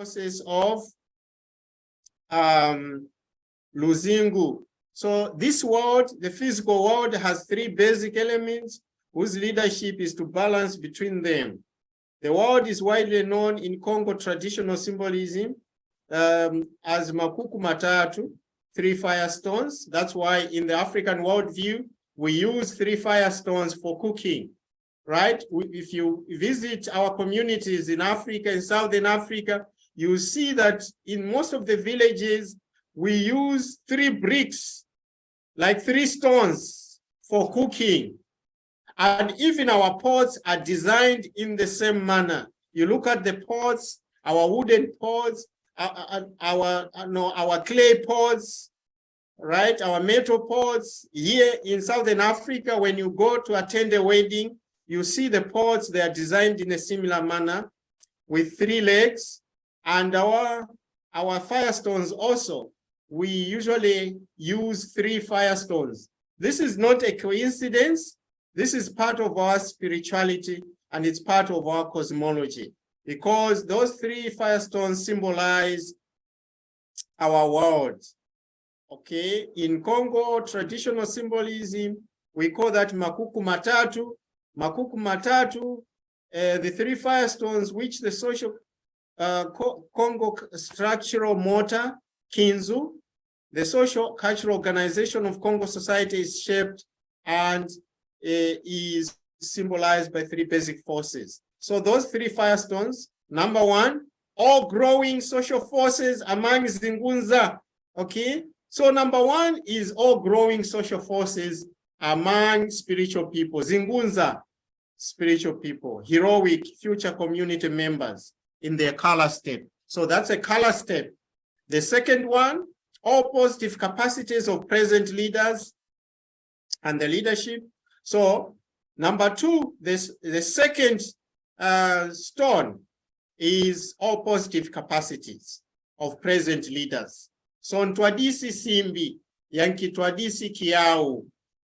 process of Luzingu. So this world, the physical world, has three basic elements whose leadership is to balance between them. The world is widely known in Congo traditional symbolism as Makuku Matatu, 3 firestones. That's why in the African worldview, we use 3 firestones for cooking, right? If you visit our communities in Africa, in Southern Africa, you see that in most of the villages, we use 3 bricks, like 3 stones for cooking. And even our pots are designed in the same manner. You look at the pots, our wooden pots, our clay pots, right? Our metal pots. Here in Southern Africa, when you go to attend a wedding, you see the pots, they are designed in a similar manner with 3 legs. And our firestones also, we usually use 3 firestones. This is not a coincidence. This is part of our spirituality and it's part of our cosmology because those 3 firestones symbolize our world. Okay, in Congo, traditional symbolism, we call that Makuku Matatu. Makuku Matatu, the 3 firestones which the social Congo structural mortar, Kinzu, the social cultural organization of Congo society is shaped and is symbolized by 3 basic forces. So those 3 firestones, number 1, all growing social forces among Zingunza. Okay, so number 1 is all growing social forces among spiritual people. Zingunza, spiritual people, heroic future community members in their color step. So that's a color step. The second one, all positive capacities of present leaders and the leadership. So number 2, the second stone is all positive capacities of present leaders. So Ntwadisi Simbi, Yanki Twadisi Kiau.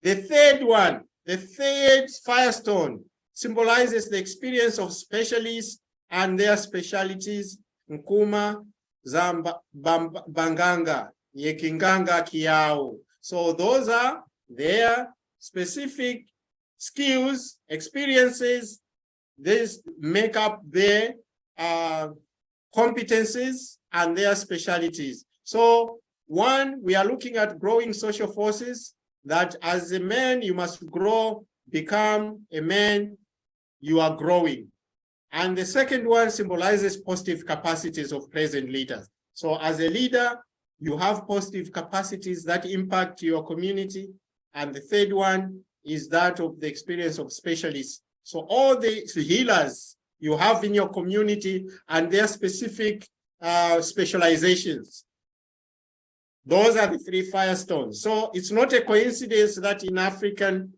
The third one, the third firestone symbolizes the experience of specialists and their specialities, Nkuma, Zamba, Banganga, Yekinganga Kiao. So those are their specific skills, experiences. These make up their competencies and their specialities. So 1, we are looking at growing social forces that as a man, you must grow, become a man, you are growing. And the second one symbolizes positive capacities of present leaders. So as a leader, you have positive capacities that impact your community. And the third one is that of the experience of specialists. So all the healers you have in your community and their specific specializations. Those are the 3 firestones. So it's not a coincidence that in African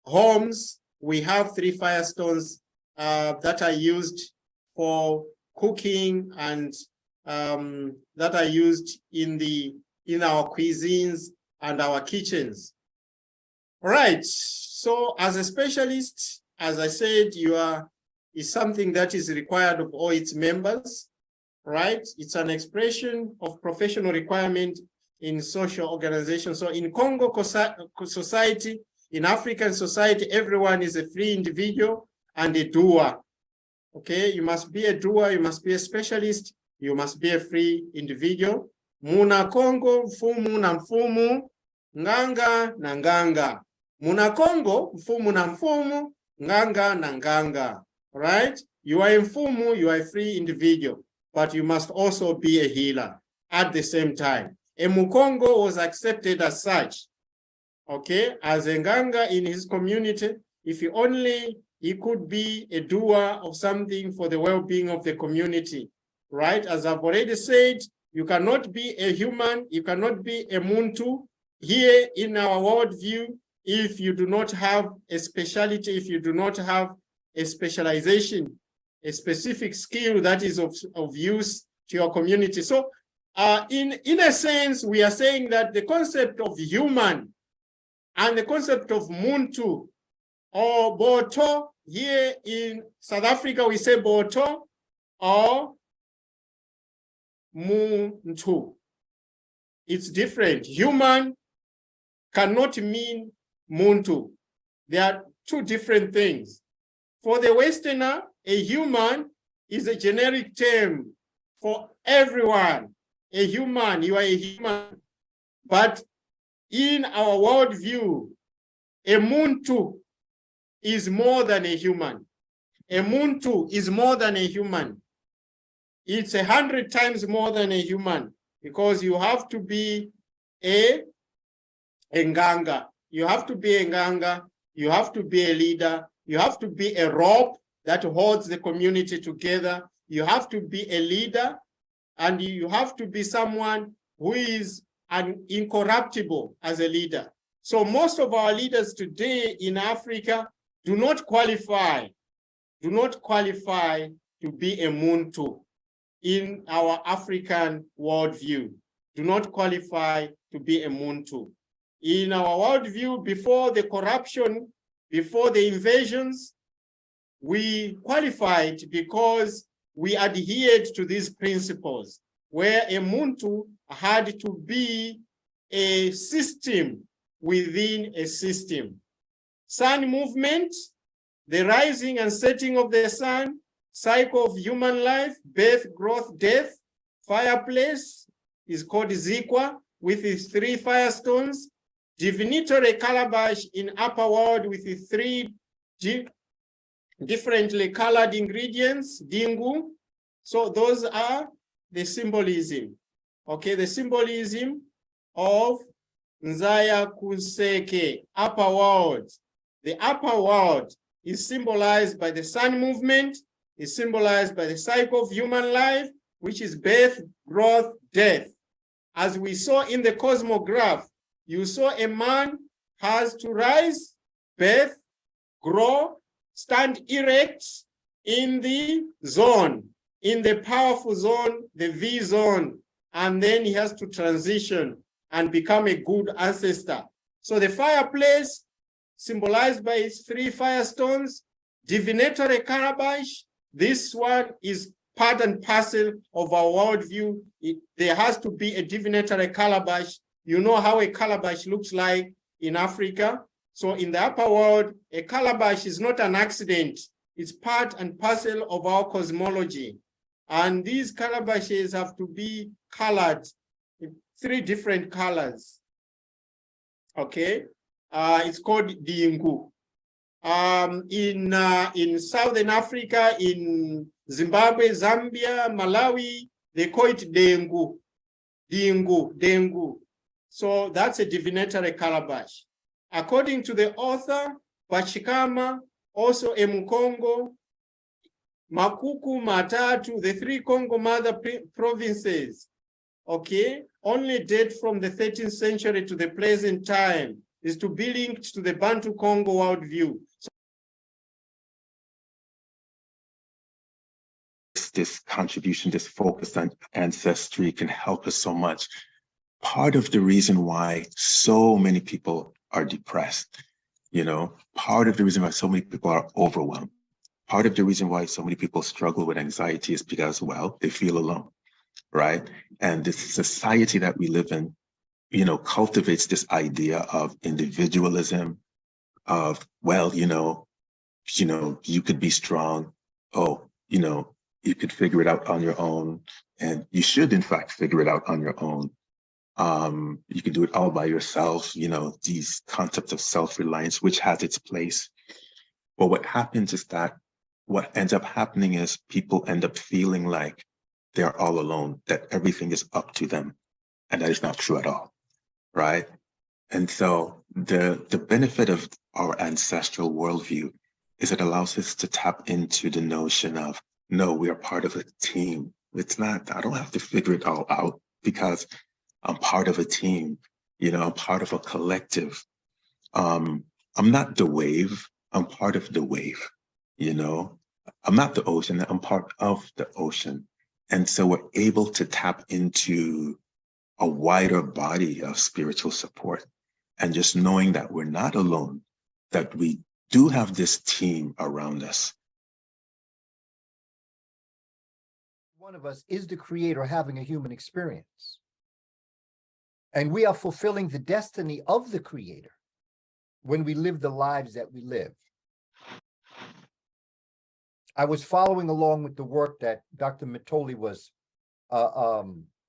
homes, we have 3 firestones that are used for cooking and that are used in our cuisines and our kitchens. All right. So as a specialist, as I said, is something that is required of all its members, right? It's an expression of professional requirement in social organizations. So in Congo society, in African society, everyone is a free individual and a doer. Okay, you must be a doer, you must be a specialist, you must be a free individual. Muna Congo, mfumu na mfumu, nganga na nganga. Muna Congo, mfumu na mfumu, nganga na nganga. Right? You are a mfumu, you are a free individual, but you must also be a healer at the same time. A Mukongo was accepted as such. Okay, as a nganga in his community, if he could be a doer of something for the well-being of the community, right? As I've already said, you cannot be a human, you cannot be a muntu here in our worldview if you do not have a speciality, if you do not have a specialization, a specific skill that is of use to your community. So in a sense, we are saying that the concept of human and the concept of muntu or boto here in South Africa, we say Boto or Muntu. It's different. Human cannot mean Muntu. They are two different things. For the Westerner, a human is a generic term for everyone. A human, you are a human. But in our worldview, a Muntu is more than a human. A Muntu is more than a human. It's 100 times more than a human, because you have to be a nganga. You have to be a nganga. You have to be a leader. You have to be a rope that holds the community together. You have to be a leader, and you have to be someone who is incorruptible as a leader. So most of our leaders today in Africa do not qualify to be a Muntu in our African worldview. Do not qualify to be a Muntu. In our worldview, before the corruption, before the invasions, we qualified because we adhered to these principles, where a Muntu had to be a system within a system. Sun movement, the rising and setting of the sun, cycle of human life, birth, growth, death. Fireplace is called Zikwa with its 3 firestones. Divinatory calabash in upper world with its 3 differently colored ingredients, Dingu. So those are the symbolism. Okay, the symbolism of Nzaya Kuseke, upper world. The upper world is symbolized by the sun movement, is symbolized by the cycle of human life, which is birth, growth, death. As we saw in the cosmograph, you saw a man has to rise, birth, grow, stand erect in the zone, in the powerful zone, the V zone, and then he has to transition and become a good ancestor. So the fireplace, symbolized by its 3 firestones, divinatory calabash, this one is part and parcel of our worldview. There has to be a divinatory calabash. You know how a calabash looks like in Africa. So in the upper world, a calabash is not an accident. It's part and parcel of our cosmology. And these calabashes have to be colored in 3 different colors. Okay, it's called Dingu. In Southern Africa, in Zimbabwe, Zambia, Malawi, they call it Dengu. Dengu. So that's a divinatory calabash. According to the author, Pachikama, also Emukongo, Makuku, Matatu, the 3 Congo mother provinces, okay, only date from the 13th century to the present time, is to be linked to the Bantu Congo worldview. This contribution, this focus on ancestry can help us so much. Part of the reason why so many people are depressed, part of the reason why so many people are overwhelmed, part of the reason why so many people struggle with anxiety is because, well, they feel alone, right? And this society that we live in, cultivates this idea of individualism, of, well, you could be strong. Oh, you could figure it out on your own. And you should, in fact, figure it out on your own. You can do it all by yourself, these concepts of self-reliance, which has its place. But what happens is that what ends up happening is people end up feeling like they're all alone, that everything is up to them. And that is not true at all, right? And so the benefit of our ancestral worldview is it allows us to tap into the notion of, no, we are part of a team. It's not, I don't have to figure it all out because I'm part of a team, I'm part of a collective. I'm not the wave, I'm part of the wave, I'm not the ocean, I'm part of the ocean. And so we're able to tap into a wider body of spiritual support. And just knowing that we're not alone, that we do have this team around us. One of us is the creator having a human experience. And we are fulfilling the destiny of the creator when we live the lives that we live. I was following along with the work that Dr. Mitoli was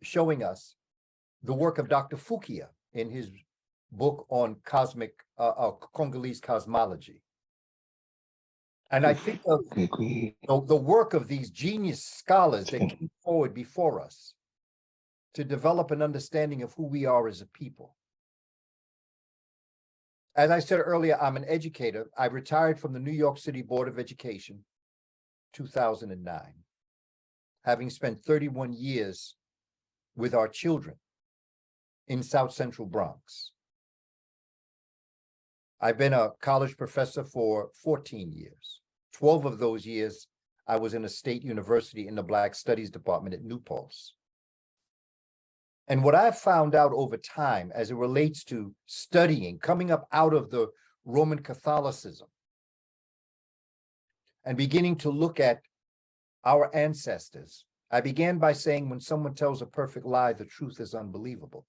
showing us, the work of Dr. Fukia in his book on Congolese cosmology. And I think of the work of these genius scholars that came forward before us to develop an understanding of who we are as a people. As I said earlier, I'm an educator. I retired from the New York City Board of Education, 2009, having spent 31 years with our children in South Central Bronx. I've been a college professor for 14 years. 12 of those years, I was in a state university in the Black Studies Department at New Paltz. And what I've found out over time as it relates to studying, coming up out of the Roman Catholicism and beginning to look at our ancestors, I began by saying when someone tells a perfect lie, the truth is unbelievable.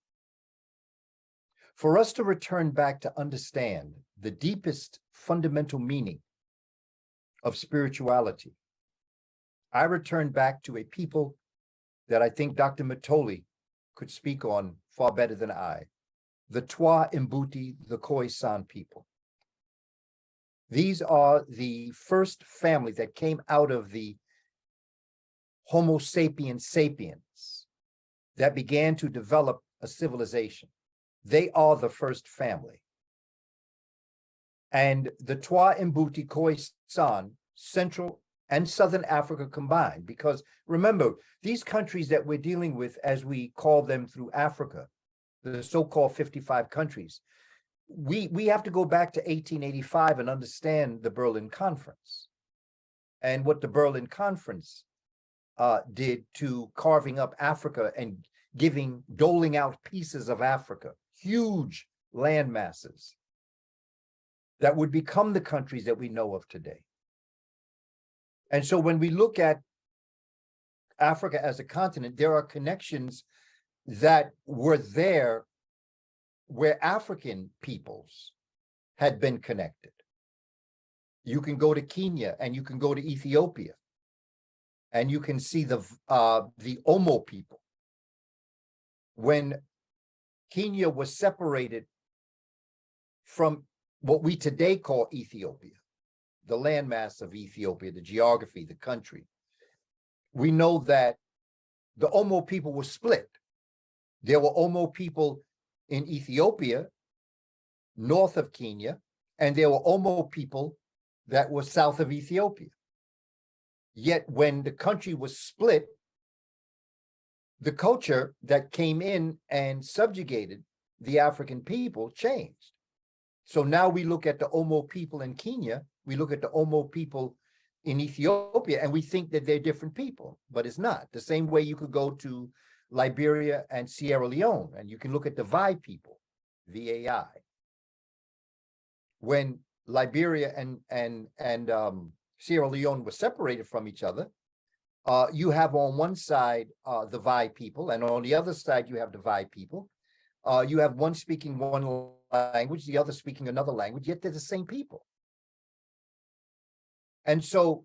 For us to return back to understand the deepest fundamental meaning of spirituality, I return back to a people that I think Dr. Mitoli could speak on far better than I, the Twa Mbuti, the Khoisan people. These are the first family that came out of the Homo sapiens sapiens that began to develop a civilization. They are the first family. And the Twa Mbuti Khoisan, Central and Southern Africa combined, because remember, these countries that we're dealing with, as we call them through Africa, the so-called 55 countries, we have to go back to 1885 and understand the Berlin Conference and what the Berlin Conference did to carving up Africa and doling out pieces of Africa, huge land masses that would become the countries that we know of today. And so when we look at Africa as a continent, there are connections that were there where African peoples had been connected. You can go to Kenya and you can go to Ethiopia and you can see the Omo people. When Kenya was separated from what we today call Ethiopia, the landmass of Ethiopia, the geography, the country, we know that the Omo people were split. There were Omo people in Ethiopia, north of Kenya, and there were Omo people that were south of Ethiopia. Yet when the country was split, the culture that came in and subjugated the African people changed. So now we look at the Omo people in Kenya, we look at the Omo people in Ethiopia, and we think that they're different people, but it's not. The same way you could go to Liberia and Sierra Leone, and you can look at the Vai people, VAI. When Liberia and Sierra Leone were separated from each other, you have on one side the Vai people, and on the other side you have the Vai people. You have one speaking one language, the other speaking another language, yet they're the same people. And so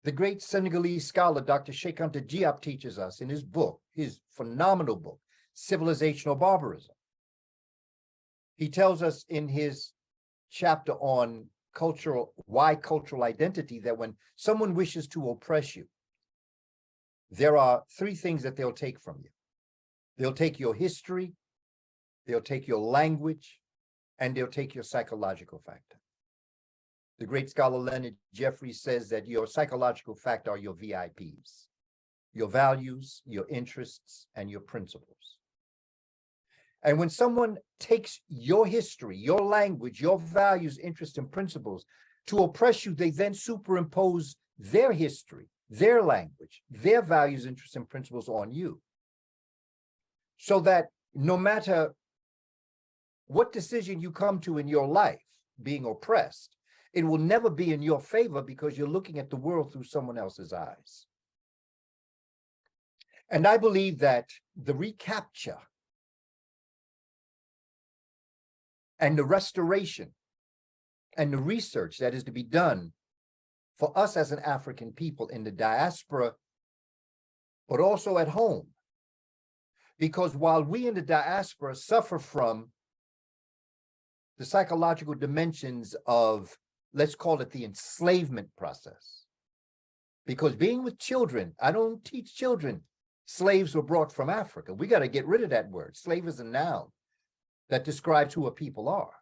the great Senegalese scholar, Dr. Cheikh Anta Diop, teaches us in his book, his phenomenal book, Civilizational Barbarism. He tells us in his chapter on cultural identity that when someone wishes to oppress you, there are three things that they'll take from you. They'll take your history, they'll take your language, and they'll take your psychological factor. The great scholar Leonard Jeffries says that your psychological factor are your VIPs, your values, your interests, and your principles. And when someone takes your history, your language, your values, interests, and principles to oppress you, they then superimpose their history, their language, their values, interests, and principles on you. So that no matter what decision you come to in your life, being oppressed, it will never be in your favor because you're looking at the world through someone else's eyes. And I believe that the recapture and the restoration and the research that is to be done for us as an African people in the diaspora, but also at home. Because while we in the diaspora suffer from the psychological dimensions of, let's call it the enslavement process, because being with children, I don't teach children slaves were brought from Africa. We got to get rid of that word. Slave is a noun that describes who a people are.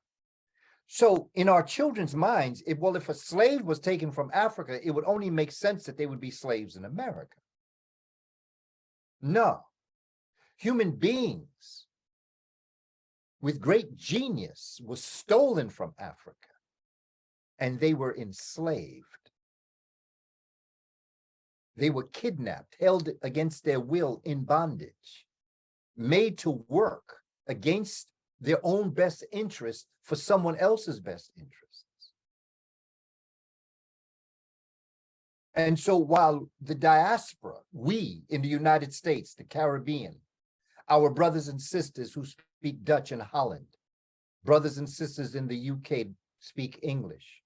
So in our children's minds, if a slave was taken from Africa, it would only make sense that they would be slaves in America. No. Human beings with great genius was stolen from Africa, and they were enslaved. They were kidnapped, held against their will in bondage, made to work against their own best interest for someone else's best interests. And so while the diaspora, we in the United States, the Caribbean, our brothers and sisters who speak Dutch in Holland, brothers and sisters in the UK speak English.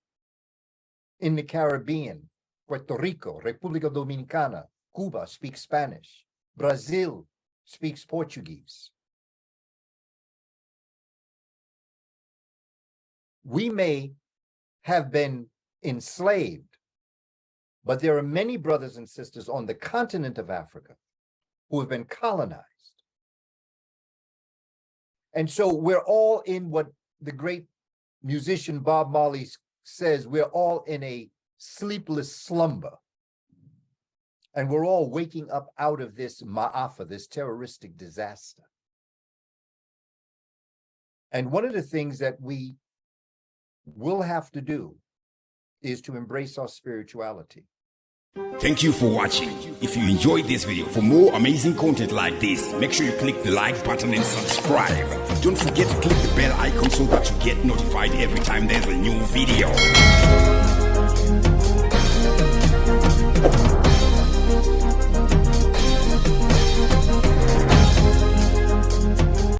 In the Caribbean, Puerto Rico, República Dominicana, Cuba speaks Spanish. Brazil speaks Portuguese. We may have been enslaved, but there are many brothers and sisters on the continent of Africa who have been colonized. And so we're all in what the great musician Bob Marley says, we're all in a sleepless slumber. And we're all waking up out of this ma'afa, this terroristic disaster. And one of the things that we will have to do is to embrace our spirituality. Thank you for watching. If you enjoyed this video, for more amazing content like this, make sure you click the like button and subscribe. Don't forget to click the bell icon so that you get notified every time there's a new video.